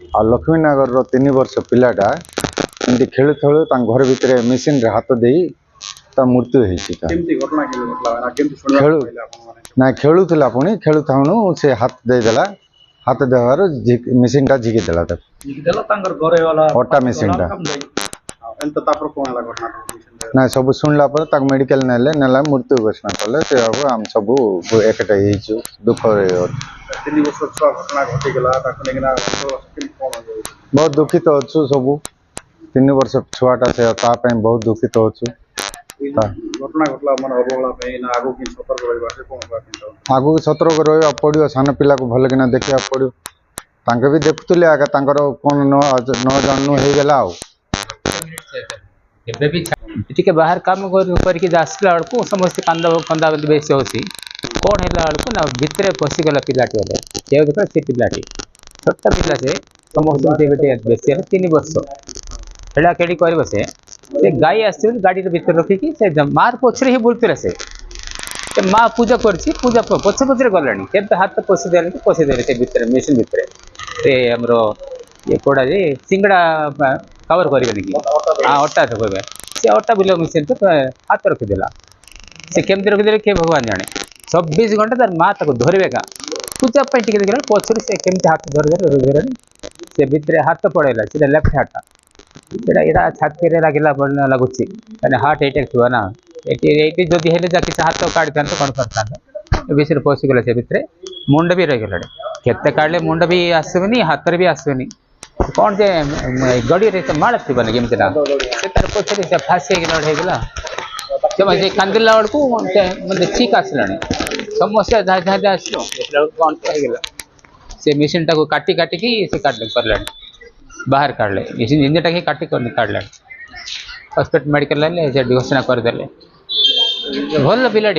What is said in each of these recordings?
आ लक्ष्मीनगर 3 वर्ष पिलाटा एमती खेलु खेलु घर भितर मेसीन रे हाथ दे मृत्यु ना खेलुला पुणी खेलुनु से हाथ देदेला हाथ देवार मेसीन टा झिकीदेला अटा मेसीन टा ना सब शुणला मेडिकल नेले नेला मृत्यु घोषणा कले से आम सब एकटा दुख बहुत दुखित अच्छु सब 3 वर्ष छुआटा से बहुत दुखित अच्छु आगु सतर्क रहा पड़ो सान पिला को भल कि देखा पड़ो तांके भी देखुले आगे कौन न जानू हो गला टे बाहर कम करके आसला बेलू समस्त कंदा बेस हो कौन है बेलू ना भितर पशिगला पिलाटी से पिलाटी छोटा पिला से समस्त बेस 3 वर्ष खेला खेली कर से गाई आस गाड़ी भर रखिकी से मार पछरे ही बुलूला से माँ पूजा कर पूजा पछ पछरे गला के हाथ पशिदे से भितर मेसीन भितर से आमर ये कोड़ा जे सिंगड़ा कवर करेंगे कि हाँ अटा तो कहे से अटा बिल मेसीन तो हाथ रखीदेला से केमती रखीदे किए भगवान जाने 24 घंटा तार माँ धरवे का पूजा टे देखा पछर से केमती हाथ धर से भितर हाथ पड़ेगा सीधा लेफ्ट हाथ यहाँ छाती लगे लगुच हार्ट अटैक थी ना ये जदि किसी हाथ काढ़ी था कौन कर बेस पशिगला से भितर मुंड भी रहीगला केते काढ़ले मुंड भी आसबनी हाथ भी आसबनी कौन जे गड़ी माड़ थी केमती से तार पछे फाँसी होगला से कांदिला बेलू मतलब चीक आसला समस्या जहाँ जहाँ आसला कौन होगला से मेसीन टाक काटी काटिकी से कर बाहर काढ़ले मेसीन इंजन टाक काटी काढ़ले हॉस्पिटल मेडिकल से घोषणा करदे भल पिला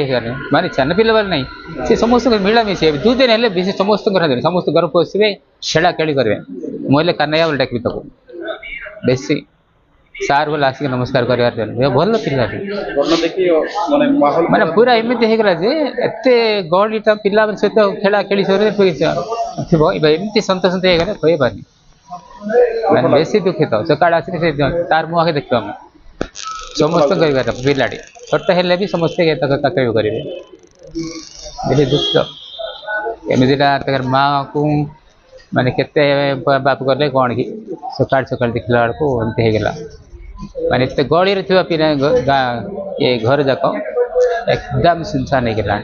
माने छान पिला वाले नहीं सी समस्त मिला मिसे 2 दिन है समस्त समस्त घर पशे खेला खेली करेंगे मोहल्ले कान्या बोले डाक तक बेसी सार बोले आसिक नमस्कार कर भल पिला माने पूरा एमती होगला एत गहलीटा पिला सहित खेला खेली थी एमती सन्त सन्त होगला कही पारे बेसी दुखित सकाल आसिक तार मुहे देखा समस्त पिलाटी छोटा है भी समस्ते करेंगे दुख एमती माँ को माने केते बाप गले कौन कि सकाल सकाल देखला बेलू एमती होगला माने गली थी पिला ये घर जाक एकदम सुनसान होगला।